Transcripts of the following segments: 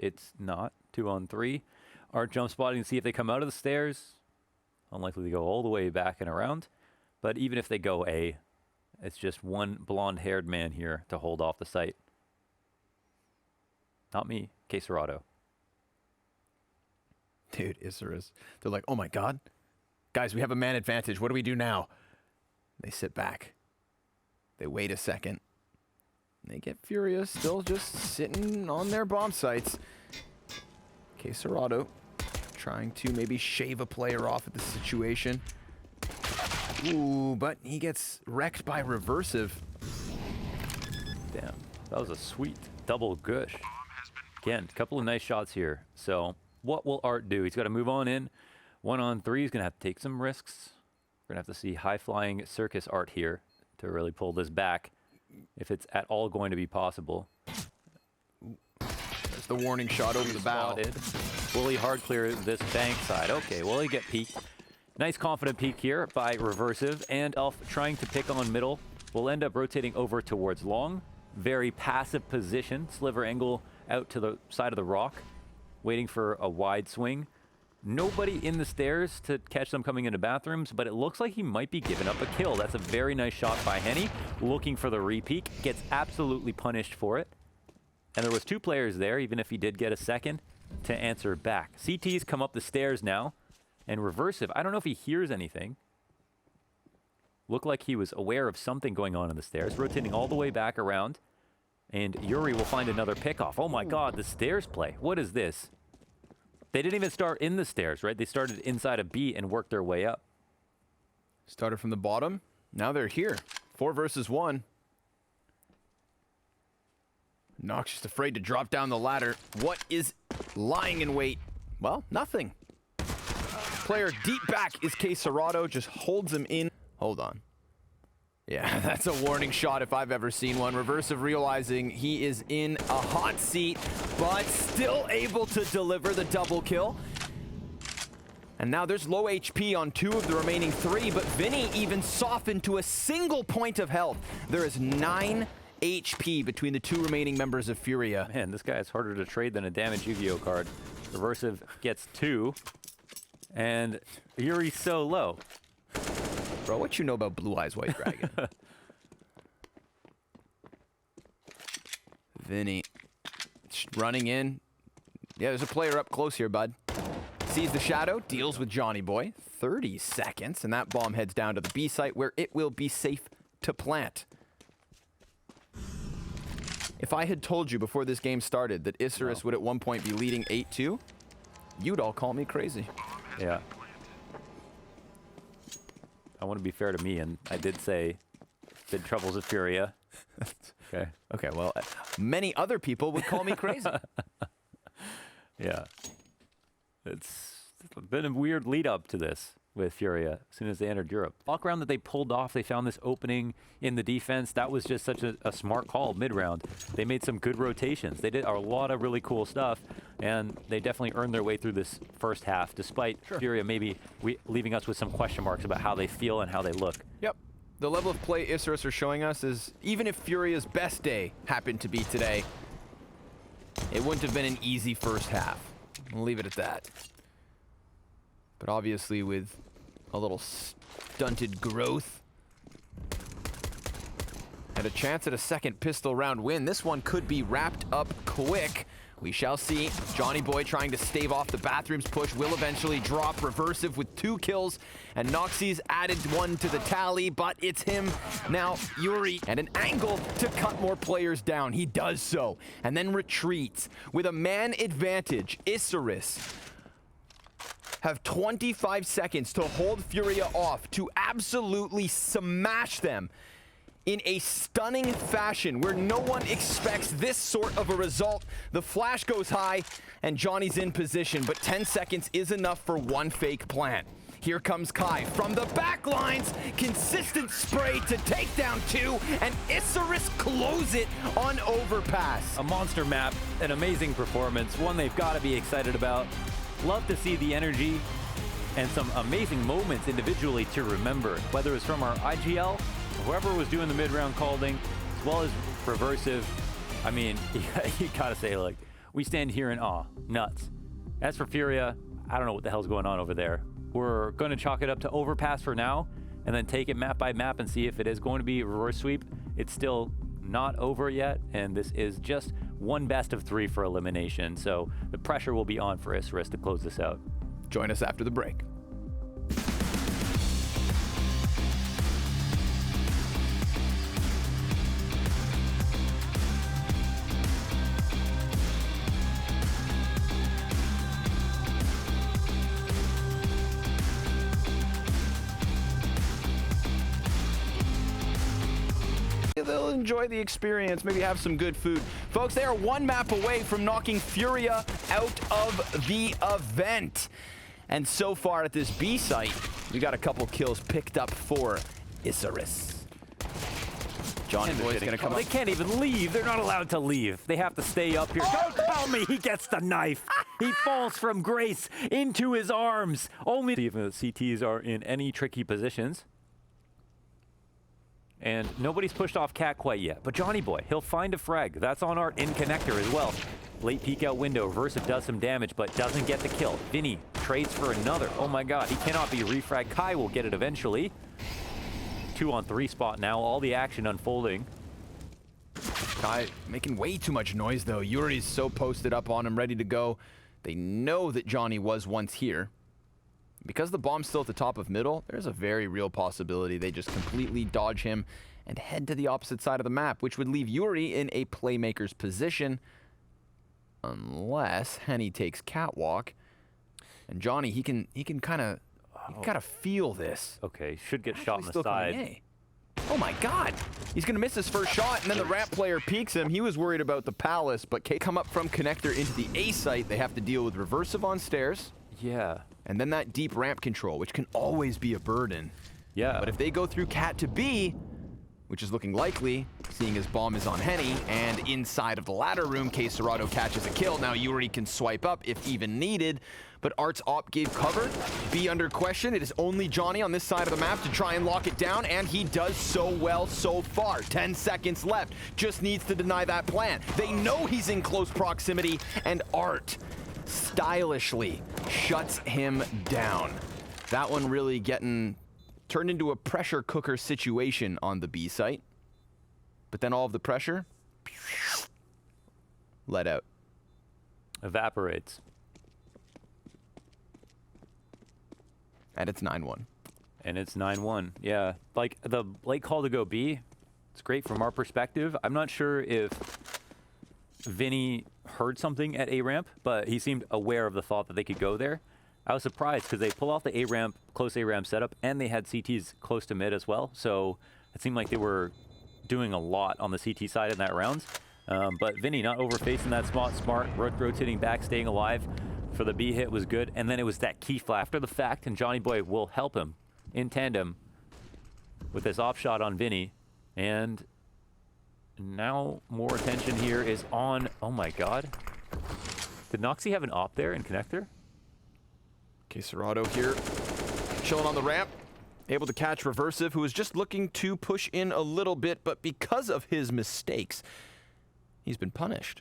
it's not. 2-on-3. Art jump spotting to see if they come out of the stairs. Unlikely to go all the way back and around. But even if they go A, it's just one blonde-haired man here to hold off the site. Not me, CSGO. Dude, Isurus. They're like, oh my god. Guys, we have a man advantage. What do we do now? They sit back. They wait a second. They get FURIA still just sitting on their bomb sites. CSGO trying to maybe shave a player off at the situation. Ooh, but he gets wrecked by reversive. Damn, that was a sweet double gush. Again, a couple of nice shots here. So what will Art do? He's got to move on in. 1-on-3, he's going to have to take some risks. We're going to have to see high-flying circus Art here to really pull this back, if it's at all going to be possible. There's the warning shot over the bow. Will he hard clear this bank side? Okay, will he get peeked? Nice confident peek here by reversive, and Elf trying to pick on middle. Will end up rotating over towards long. Very passive position. Sliver angle out to the side of the rock, waiting for a wide swing. Nobody in the stairs to catch them coming into bathrooms, but it looks like he might be giving up a kill. That's a very nice shot by Henny, looking for the re-peek. Gets absolutely punished for it. And there was 2 players there, even if he did get a second, to answer back. CT's come up the stairs now, and reversive, I don't know if he hears anything. Looked like he was aware of something going on in the stairs, rotating all the way back around. And yuurih will find another pickoff. Oh my god, the stairs play. What is this? They didn't even start in the stairs, right? They started inside a B and worked their way up. Started from the bottom. Now they're here. 4 versus 1. Noktse just afraid to drop down the ladder. What is lying in wait? Well, nothing. Player deep back is CSGO. Just holds him in. Hold on. Yeah, that's a warning shot if I've ever seen one. Reversive realizing he is in a hot seat, but still able to deliver the double kill. And now there's low HP on 2 of the remaining 3, but VINI even softened to a single point of health. There is 9 HP between the 2 remaining members of FURIA. Man, this guy is harder to trade than a damaged Yu-Gi-Oh card. Reversive gets 2, and yuurih's so low. Bro, what you know about Blue Eyes White Dragon? VINI running in. Yeah, there's a player up close here, bud. Sees the shadow, deals with JonY BoY. 30 seconds, and that bomb heads down to the B site where it will be safe to plant. If I had told you before this game started that Isurus would at one point be leading 8-2, you'd all call me crazy. Yeah. I want to be fair to me, and I did say big troubles of FURIA. Okay. Okay, well, many other people would call me crazy. Yeah. It's been a weird lead up to this with FURIA as soon as they entered Europe. Walk around that they pulled off, they found this opening in the defense. That was just such a smart call mid-round. They made some good rotations. They did a lot of really cool stuff, and they definitely earned their way through this first half, despite FURIA maybe leaving us with some question marks about how they feel and how they look. Yep. The level of play Isurus are showing us is, even if FURIA's best day happened to be today, it wouldn't have been an easy first half. We'll leave it at that. But obviously with a little stunted growth and a chance at a second pistol round win, this one could be wrapped up quick. We shall see. JonY BoY trying to stave off the bathrooms push will eventually drop. Reversive with 2 kills, and Noktse's added 1 to the tally, but it's him now, yuurih, and an angle to cut more players down. He does so, and then retreats. With a man advantage, Isurus have 25 seconds to hold FURIA off, to absolutely smash them in a stunning fashion where no one expects this sort of a result. The flash goes high, and JonY's in position, but 10 seconds is enough for one fake plant. Here comes Kai from the back lines. Consistent spray to take down 2, and Isurus close it on overpass. A monster map, an amazing performance, one they've got to be excited about. Love to see the energy and some amazing moments individually to remember, whether it's from our IGL, whoever was doing the mid-round calling, as well as reversive. I mean, you gotta say, like, we stand here in awe. Nuts. As for FURIA, I don't know what the hell's going on over there. We're going to chalk it up to overpass for now, and then take it map by map and see if it is going to be a reverse sweep. It's still not over yet, and this is just one best of 3 for elimination, so the pressure will be on for Isurus to close this out. Join us after the break. They'll enjoy the experience, maybe have some good food. Folks, they are one map away from knocking FURIA out of the event. And so far at this B site, we got a couple kills picked up for Isurus. JonY BoY's gonna come up. They can't even leave. They're not allowed to leave. They have to stay up here. Don't tell me he gets the knife. He falls from grace into his arms. Only see if the CTs are in any tricky positions. And nobody's pushed off Cat quite yet, but JonY BoY, he'll find a frag. That's on Art in connector as well. Late peek out window, reversive does some damage, but doesn't get the kill. VINI trades for another. Oh my god, he cannot be refrag. Kai will get it eventually. 2-on-3 spot now, all the action unfolding. Kai making way too much noise though. yuurih's so posted up on him, ready to go. They know that JonY was once here. Because the bomb's still at the top of middle, there's a very real possibility they just completely dodge him and head to the opposite side of the map, which would leave yuurih in a playmaker's position. Unless Henny takes catwalk. And JonY, he can kind of feel this. Okay, should get shot in the side. Oh my god! He's gonna miss his first shot, and then the ramp player peeks him. He was worried about the palace, but come up from connector into the A site. They have to deal with reversive on stairs. Yeah. And then that deep ramp control, which can always be a burden. Yeah. But if they go through Cat to B, which is looking likely, seeing his bomb is on Henny, and inside of the ladder room, CSGO catches a kill. Now yuurih can swipe up if even needed, but Art's op gave cover. B under question. It is only JonY on this side of the map to try and lock it down, and he does so well so far. 10 seconds left. Just needs to deny that plan. They know he's in close proximity, and Art stylishly shuts him down. That one really getting turned into a pressure cooker situation on the B site. But then all of the pressure let out. Evaporates. And it's 9-1. And it's 9-1. Yeah. Like, the late call to go B, it's great from our perspective. I'm not sure if VINI heard something at A-ramp, but he seemed aware of the thought that they could go there. I was surprised because they pull off the A-ramp, close A-ramp setup, and they had CTs close to mid as well. So it seemed like they were doing a lot on the CT side in that round. But VINI not overfacing that spot, smart, rotating back, staying alive for the B hit was good. And then it was that key flash after the fact, and JonY BoY will help him in tandem with this off shot on VINI. And now more attention here is on, oh my god. Did Noktse have an op there in connector? CSGO here, chilling on the ramp, able to catch reversive, who is just looking to push in a little bit, but because of his mistakes, he's been punished.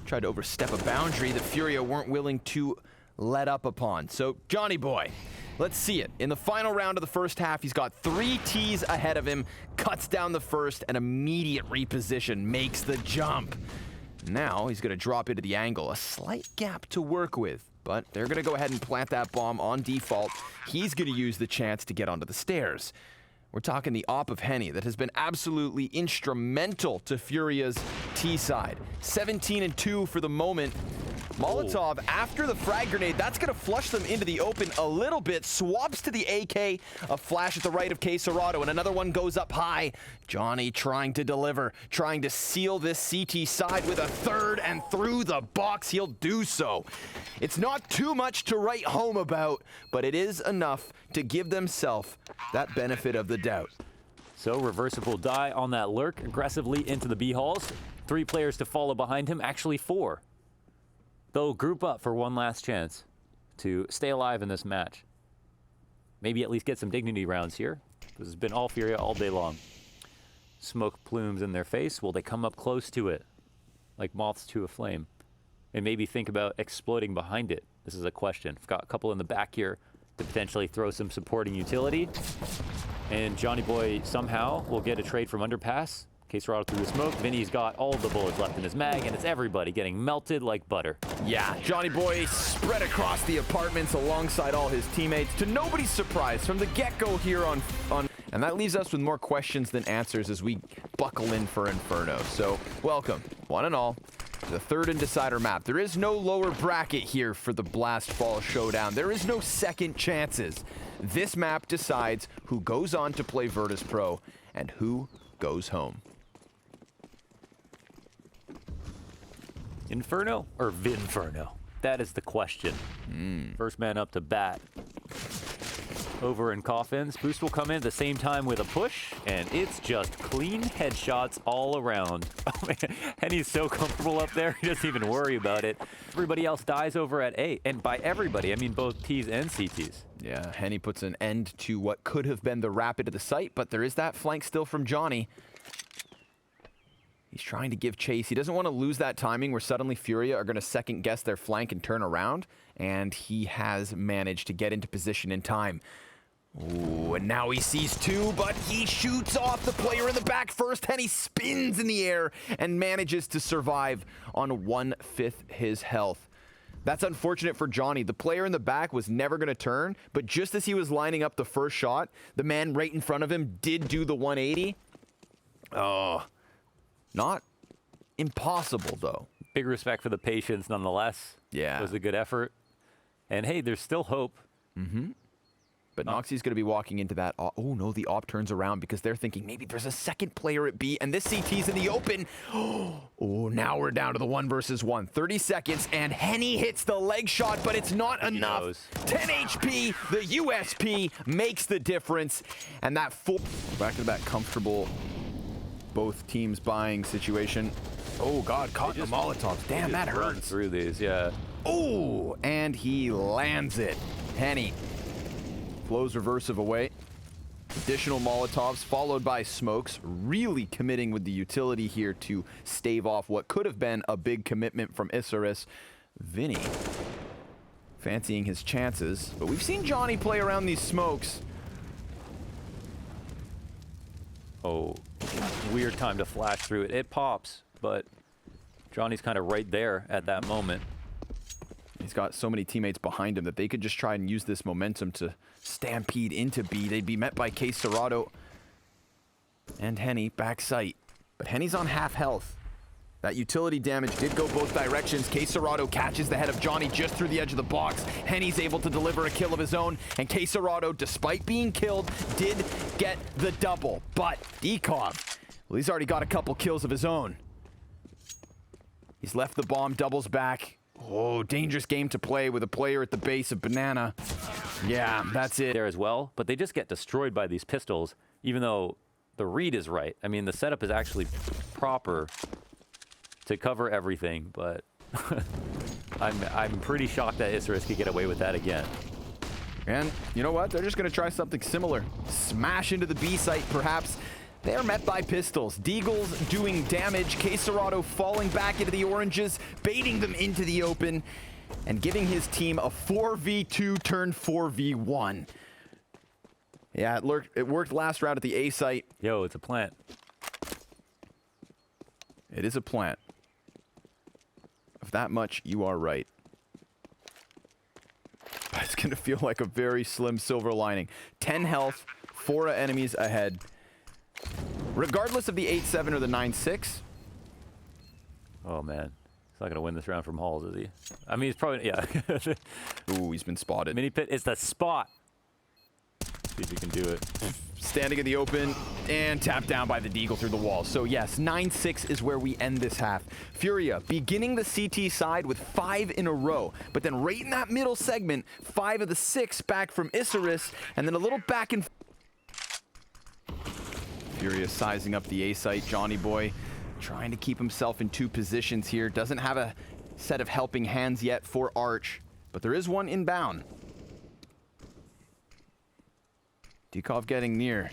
Tried to overstep a boundary that FURIA weren't willing to let up upon. So JonY BoY, let's see it. In the final round of the first half, he's got 3 Ts ahead of him, cuts down the first, an immediate reposition, makes the jump. Now he's gonna drop into the angle, a slight gap to work with, but they're gonna go ahead and plant that bomb on default. He's gonna use the chance to get onto the stairs. We're talking the op of Henny that has been absolutely instrumental to FURIA's T side. 17-2 for the moment. Molotov, after the frag grenade, that's going to flush them into the open a little bit. Swaps to the AK, a flash at the right of CSGO, and another one goes up high. JonY trying to deliver, trying to seal this CT side with a third, and through the box, he'll do so. It's not too much to write home about, but it is enough to give themselves that benefit of the doubt. So reversive will die on that lurk aggressively into the B halls. 3 players to follow behind him, actually 4. They'll group up for one last chance to stay alive in this match. Maybe at least get some dignity rounds here. This has been all FURIA all day long. Smoke plumes in their face. Will they come up close to it? Like moths to a flame. and maybe think about exploiting behind it? This is a question. We've got a couple in the back here to potentially throw some supporting utility. And JonY BoY somehow will get a trade from underpass. KSCERATO through the smoke. VINI's got all the bullets left in his mag, and it's everybody getting melted like butter. Yeah, JonY BoY spread across the apartments alongside all his teammates to nobody's surprise from the get-go here on. And that leaves us with more questions than answers as we buckle in for Inferno. So, welcome, one and all, to the third and decider map. There is no lower bracket here for the Blast Fall Showdown. There is no second chances. This map decides who goes on to play Virtus Pro and who goes home. Inferno or Vinferno? That is the question. First man up to bat. Over in coffins. Boost will come in at the same time with a push, and it's just clean headshots all around. Oh man, and he's so comfortable up there, he doesn't even worry about it. Everybody else dies over at A, and by everybody, I mean both Ps and CTs. Yeah, Henny puts an end to what could have been the rapid of the site, but there is that flank still from JonY. He's trying to give chase. He doesn't want to lose that timing where suddenly FURIA are going to second guess their flank and turn around, and he has managed to get into position in time. Ooh, and now he sees two, but he shoots off the player in the back first, and he spins in the air and manages to survive on 1/5 his health. That's unfortunate for JonY. The player in the back was never going to turn, but just as he was lining up the first shot, the man right in front of him did do the 180. Oh, not impossible, though. Big respect for the patience, nonetheless. Yeah. It was a good effort. And hey, there's still hope. But Noktse's going to be walking into that. Oh, no, the op turns around because they're thinking maybe there's a second player at B, and this CT's in the open. Oh, now we're down to the 1 versus 1. 30 seconds, and Henny hits the leg shot, but it's not enough. knows. 10 HP, the USP makes the difference, and that full back-to-back comfortable both teams buying situation. Oh, God, caught the Molotovs. Damn, that Run hurts. through these, yeah. Oh, and he lands it. Henny blows reversive away. Additional Molotovs followed by smokes, really committing with the utility here to stave off what could have been a big commitment from Isurus. VINI fancying his chances, but we've seen JonY play around these smokes. Oh, weird time to flash through it. It pops, but JonY's kind of right there at that moment. He's got so many teammates behind him that they could just try and use this momentum to stampede into B. They'd be met by KSCERATO and Henny back sight. But Henny's on half health. That utility damage did go both directions. KSCERATO catches the head of JonY just through the edge of the box. Henny's able to deliver a kill of his own, and KSCERATO, despite being killed, did get the double. But deco, well, he's already got a couple kills of his own. He's left the bomb, doubles back. Oh, dangerous game to play with a player at the base of Banana. Yeah, that's it. There as well, but they just get destroyed by these pistols, even though the read is right. I mean, the setup is actually proper to cover everything, but I'm pretty shocked that Isurus could get away with that again. And you know what? They're just going to try something similar. Smash into the B site, perhaps. They're met by pistols. Deagle's doing damage. KSCERATO falling back into the oranges, baiting them into the open, and giving his team a 4v2 turn 4v1. Yeah, it worked last round at the A site. Yo, it's a plant. It is a plant. Of that much, you are right. But it's going to feel like a very slim silver lining. 10 health, 4 enemies ahead. Regardless of the 8-7 or the 9-6. Oh, man. He's not going to win this round from Halls, is he? I mean, he's probably, yeah. Ooh, he's been spotted. Mini pit is the spot. See if he can do it. Standing in the open and tapped down by the Deagle through the wall. So yes, 9-6 is where we end this half. FURIA beginning the CT side with 5 in a row, but then right in that middle segment, 5 of the 6 back from Isurus, and then a little back and FURIA sizing up the A site. JonY BoY trying to keep himself in 2 positions here. Doesn't have a set of helping hands yet for Arch, but there is one inbound. Dekov getting near.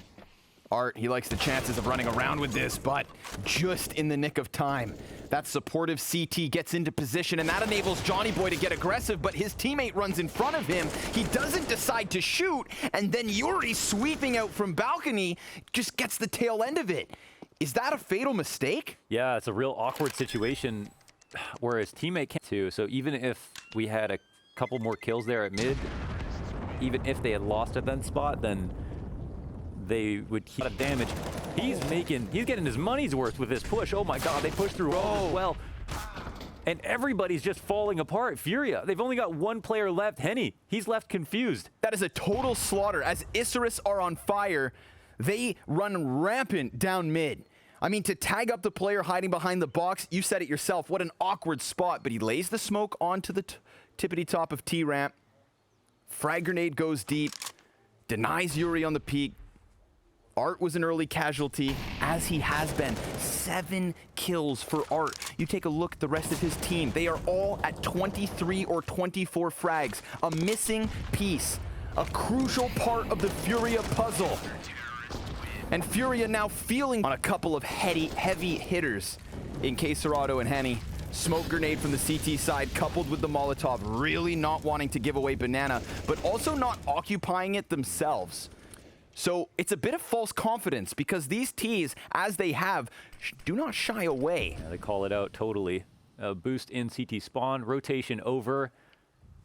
Art, he likes the chances of running around with this, but just in the nick of time. That supportive CT gets into position, and that enables JonY BoY to get aggressive, but his teammate runs in front of him. He doesn't decide to shoot, and then yuurih, sweeping out from balcony, just gets the tail end of it. Is that a fatal mistake? Yeah, it's a real awkward situation where his teammate can't too. So even if we had a couple more kills there at mid, even if they had lost at that spot, then they would keep a lot of damage. He's getting his money's worth with this push. Oh my God, they pushed through all as well. And everybody's just falling apart. FURIA, they've only got one player left. Henny, he's left confused. That is a total slaughter. As Isurus are on fire, they run rampant down mid. I mean, to tag up the player hiding behind the box, you said it yourself, what an awkward spot, but he lays the smoke onto the tippity top of T-ramp. Frag grenade goes deep, denies yuurih on the peak. Art was an early casualty, as he has been. 7 kills for Art. You take a look at the rest of his team. They are all at 23 or 24 frags. A missing piece. A crucial part of the FURIA puzzle. And FURIA now feeling on a couple of heavy hitters in CSGO and Henny. Smoke grenade from the CT side coupled with the Molotov, really not wanting to give away banana, but also not occupying it themselves. So it's a bit of false confidence because these Ts, as they have, do not shy away. Yeah, they call it out totally. Boost in CT spawn, rotation over,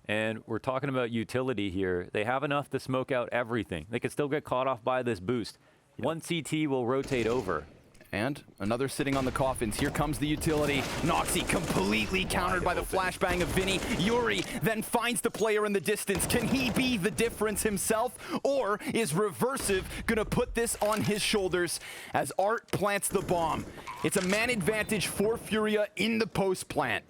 and we're talking about utility here. They have enough to smoke out everything. They could still get caught off by this boost. One CT will rotate over. And another sitting on the coffins. Here comes the utility. Noktse completely countered by the flashbang of VINI. yuurih then finds the player in the distance. Can he be the difference himself? Or is reversive gonna put this on his shoulders as Art plants the bomb? It's a man advantage for FURIA in the post plant.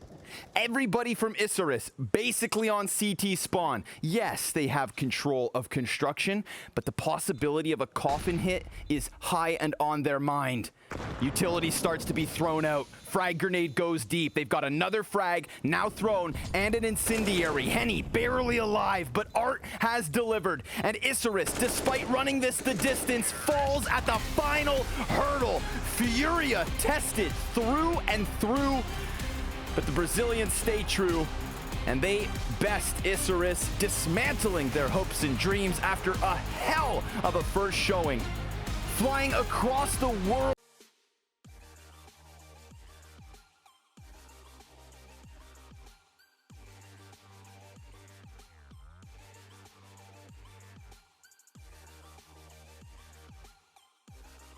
Everybody from Isurus basically on CT spawn. Yes, they have control of construction, but the possibility of a coffin hit is high and on their mind. Utility starts to be thrown out. Frag grenade goes deep. They've got another frag now thrown and an incendiary. Henny barely alive, but Art has delivered. And Isurus, despite running this the distance, falls at the final hurdle. FURIA tested through and through. But the Brazilians stay true, and they best Isurus, dismantling their hopes and dreams after a hell of a first showing. Flying across the world.